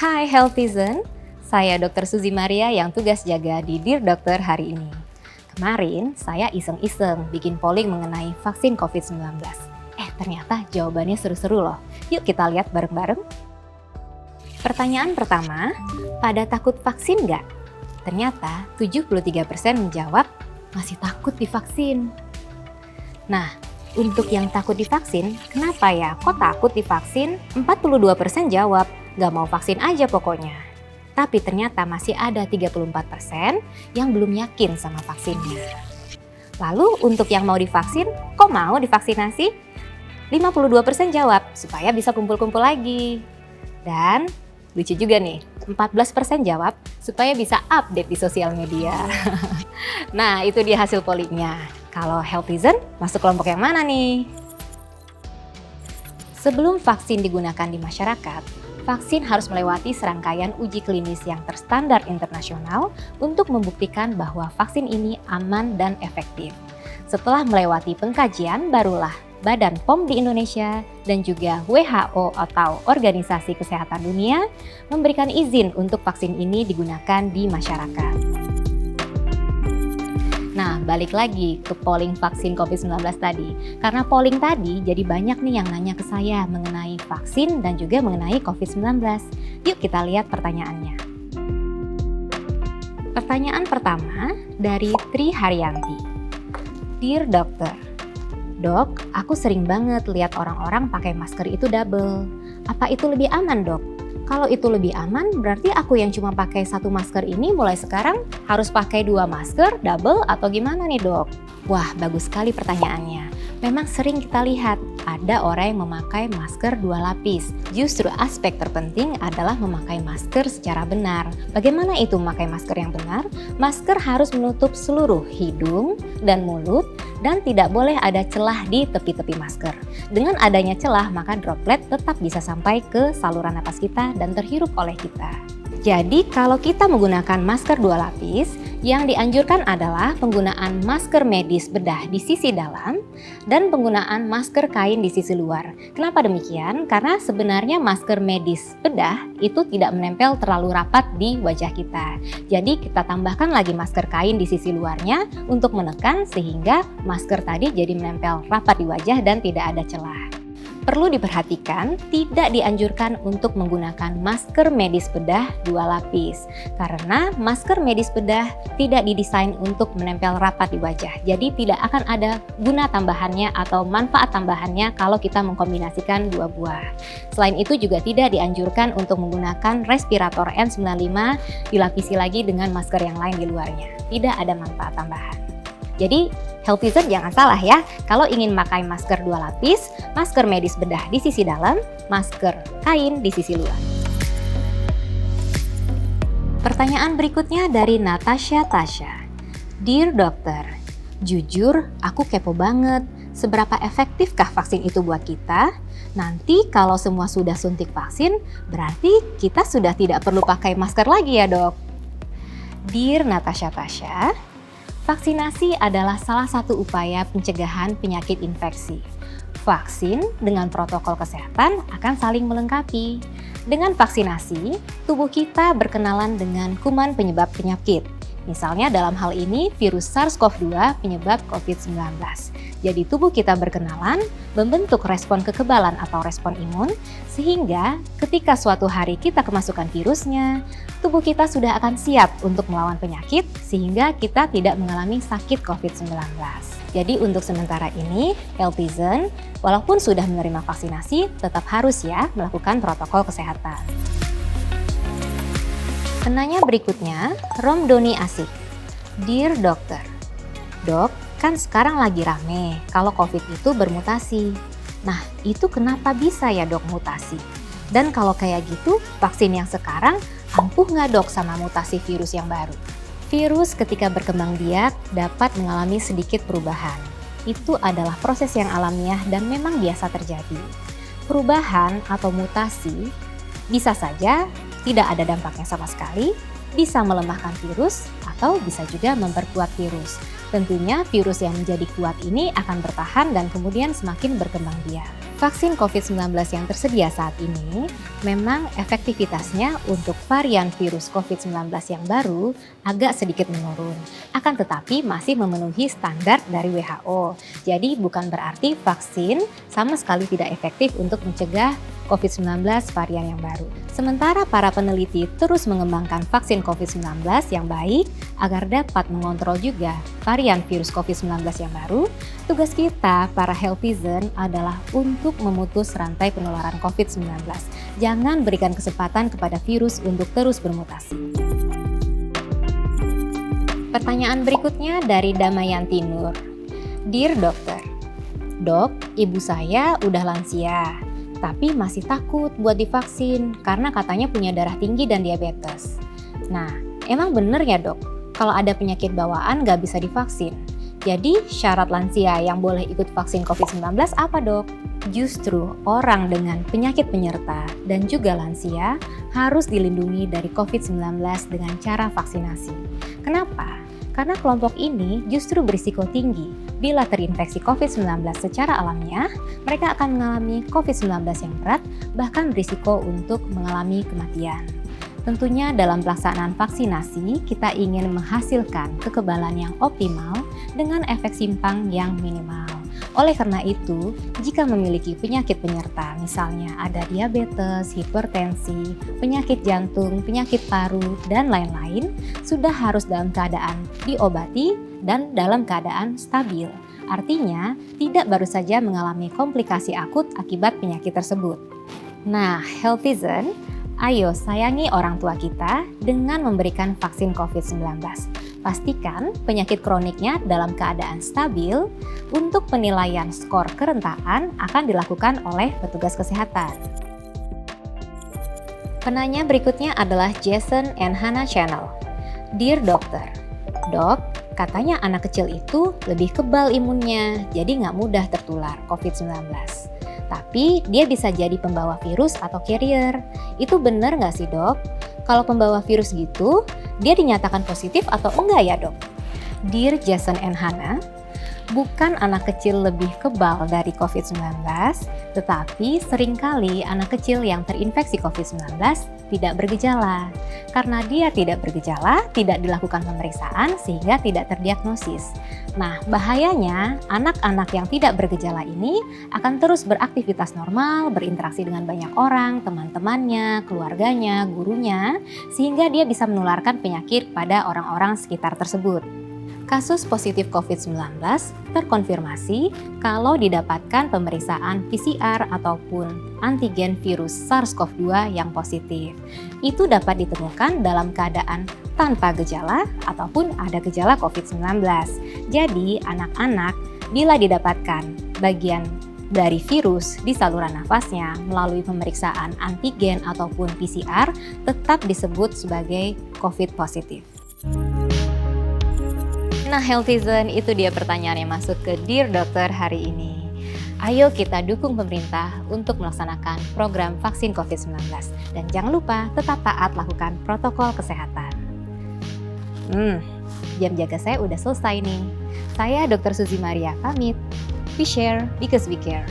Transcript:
Hai Healthizen, saya Dr. Suzy Maria yang tugas jaga di Dear Dokter hari ini. Kemarin saya iseng-iseng bikin polling mengenai vaksin COVID-19. Ternyata jawabannya seru-seru loh. Yuk kita lihat bareng-bareng. Pertanyaan pertama, pada takut vaksin nggak? Ternyata 73% menjawab masih takut divaksin. Nah, untuk yang takut divaksin, kenapa ya? Kok takut divaksin? 42% jawab, nggak mau vaksin aja pokoknya. Tapi ternyata masih ada 34% yang belum yakin sama vaksinnya. Lalu untuk yang mau divaksin, kok mau divaksinasi? 52% jawab, supaya bisa kumpul-kumpul lagi. Dan lucu juga nih, 14% jawab supaya bisa update di sosial media. Nah, itu dia hasil pollingnya. Kalau Healthizen, masuk kelompok yang mana nih? Sebelum vaksin digunakan di masyarakat, vaksin harus melewati serangkaian uji klinis yang terstandar internasional untuk membuktikan bahwa vaksin ini aman dan efektif. Setelah melewati pengkajian, barulah Badan POM di Indonesia dan juga WHO atau Organisasi Kesehatan Dunia memberikan izin untuk vaksin ini digunakan di masyarakat. Nah, balik lagi ke polling vaksin COVID-19 tadi. Karena polling tadi, jadi banyak nih yang nanya ke saya mengenai vaksin dan juga mengenai COVID-19. Yuk kita lihat pertanyaannya. Pertanyaan pertama dari Tri Haryanti. Dear Dokter, Dok, aku sering banget lihat orang-orang pakai masker itu double. Apa itu lebih aman, Dok? Kalau itu lebih aman, berarti aku yang cuma pakai satu masker ini mulai sekarang harus pakai 2 masker double atau gimana nih, Dok? Wah, bagus sekali pertanyaannya. Memang sering kita lihat ada orang yang memakai masker 2 lapis. Justru aspek terpenting adalah memakai masker secara benar. Bagaimana itu memakai masker yang benar? Masker harus menutup seluruh hidung dan mulut dan tidak boleh ada celah di tepi-tepi masker. Dengan adanya celah, maka droplet tetap bisa sampai ke saluran napas kita dan terhirup oleh kita. Jadi kalau kita menggunakan masker 2 lapis, yang dianjurkan adalah penggunaan masker medis bedah di sisi dalam dan penggunaan masker kain di sisi luar. Kenapa demikian? Karena sebenarnya masker medis bedah itu tidak menempel terlalu rapat di wajah kita. Jadi kita tambahkan lagi masker kain di sisi luarnya untuk menekan sehingga masker tadi jadi menempel rapat di wajah dan tidak ada celah. Perlu diperhatikan, tidak dianjurkan untuk menggunakan masker medis bedah 2 lapis. Karena masker medis bedah tidak didesain untuk menempel rapat di wajah. Jadi tidak akan ada guna tambahannya atau manfaat tambahannya kalau kita mengkombinasikan 2 buah. Selain itu juga tidak dianjurkan untuk menggunakan respirator N95 dilapisi lagi dengan masker yang lain di luarnya. Tidak ada manfaat tambahan. Jadi Healthizen jangan salah ya, kalau ingin memakai masker 2 lapis, masker medis bedah di sisi dalam, masker kain di sisi luar. Pertanyaan berikutnya dari Natasha Tasha. Dear Dokter, jujur aku kepo banget, seberapa efektifkah vaksin itu buat kita? Nanti kalau semua sudah suntik vaksin, berarti kita sudah tidak perlu pakai masker lagi ya, Dok? Dear Natasha Tasha, vaksinasi adalah salah satu upaya pencegahan penyakit infeksi. Vaksin dengan protokol kesehatan akan saling melengkapi. Dengan vaksinasi, tubuh kita berkenalan dengan kuman penyebab penyakit. Misalnya dalam hal ini virus SARS-CoV-2 penyebab COVID-19. Jadi tubuh kita berkenalan, membentuk respon kekebalan atau respon imun, sehingga ketika suatu hari kita kemasukan virusnya, tubuh kita sudah akan siap untuk melawan penyakit, sehingga kita tidak mengalami sakit COVID-19. Jadi untuk sementara ini, Healthizen, walaupun sudah menerima vaksinasi, tetap harus ya melakukan protokol kesehatan. Penanya berikutnya, Romdoni Asik. Dear Dokter, Dok, kan sekarang lagi rame kalau COVID itu bermutasi. Nah, itu kenapa bisa ya Dok mutasi? Dan kalau kayak gitu, vaksin yang sekarang ampuh nggak Dok sama mutasi virus yang baru? Virus ketika berkembang biak dapat mengalami sedikit perubahan. Itu adalah proses yang alamiah dan memang biasa terjadi. Perubahan atau mutasi bisa saja tidak ada dampaknya sama sekali, bisa melemahkan virus, atau bisa juga memperkuat virus. Tentunya virus yang menjadi kuat ini akan bertahan dan kemudian semakin berkembang biak. Vaksin COVID-19 yang tersedia saat ini memang efektivitasnya untuk varian virus COVID-19 yang baru agak sedikit menurun. Akan tetapi masih memenuhi standar dari WHO. Jadi bukan berarti vaksin sama sekali tidak efektif untuk mencegah COVID-19 varian yang baru. Sementara para peneliti terus mengembangkan vaksin COVID-19 yang baik agar dapat mengontrol juga varian virus COVID-19 yang baru, tugas kita para healthizen adalah untuk memutus rantai penularan COVID-19. Jangan berikan kesempatan kepada virus untuk terus bermutasi. Pertanyaan berikutnya dari Damayanti Nur. Dear Dokter, Dok, ibu saya udah lansia, tapi masih takut buat divaksin karena katanya punya darah tinggi dan diabetes. Nah, emang bener ya dok, kalau ada penyakit bawaan nggak bisa divaksin? Jadi syarat lansia yang boleh ikut vaksin COVID-19 apa dok? Justru orang dengan penyakit penyerta dan juga lansia harus dilindungi dari COVID-19 dengan cara vaksinasi. Kenapa? Karena kelompok ini justru berisiko tinggi. Bila terinfeksi COVID-19 secara alamiah, mereka akan mengalami COVID-19 yang berat, bahkan berisiko untuk mengalami kematian. Tentunya dalam pelaksanaan vaksinasi, kita ingin menghasilkan kekebalan yang optimal dengan efek simpang yang minimal. Oleh karena itu, jika memiliki penyakit penyerta, misalnya ada diabetes, hipertensi, penyakit jantung, penyakit paru, dan lain-lain, sudah harus dalam keadaan diobati dan dalam keadaan stabil. Artinya, tidak baru saja mengalami komplikasi akut akibat penyakit tersebut. Nah, healthizen, ayo sayangi orang tua kita dengan memberikan vaksin COVID-19. Pastikan penyakit kroniknya dalam keadaan stabil. Untuk penilaian skor kerentaan akan dilakukan oleh petugas kesehatan. Penanya berikutnya adalah Jason and Hannah Channel. Dear Dokter, Dok, katanya anak kecil itu lebih kebal imunnya, jadi nggak mudah tertular COVID-19. Tapi dia bisa jadi pembawa virus atau carrier. Itu benar nggak sih dok? Kalau pembawa virus gitu, dia dinyatakan positif atau enggak ya dok? Dear Jason and Hannah, bukan anak kecil lebih kebal dari COVID-19, tetapi seringkali anak kecil yang terinfeksi COVID-19 tidak bergejala. Karena dia tidak bergejala, tidak dilakukan pemeriksaan sehingga tidak terdiagnosis. Nah, bahayanya anak-anak yang tidak bergejala ini akan terus beraktivitas normal, berinteraksi dengan banyak orang, teman-temannya, keluarganya, gurunya, sehingga dia bisa menularkan penyakit pada orang-orang sekitar tersebut. Kasus positif COVID-19 terkonfirmasi kalau didapatkan pemeriksaan PCR ataupun antigen virus SARS-CoV-2 yang positif. Itu dapat ditemukan dalam keadaan tanpa gejala ataupun ada gejala COVID-19. Jadi, anak-anak bila didapatkan bagian dari virus di saluran nafasnya melalui pemeriksaan antigen ataupun PCR tetap disebut sebagai COVID positif. Nah, healthizen, itu dia pertanyaan yang masuk ke Dear Dokter hari ini. Ayo kita dukung pemerintah untuk melaksanakan program vaksin COVID-19. Dan jangan lupa tetap taat lakukan protokol kesehatan. Jam jaga saya udah selesai nih. Saya Dr. Suzy Maria pamit. We share because we care.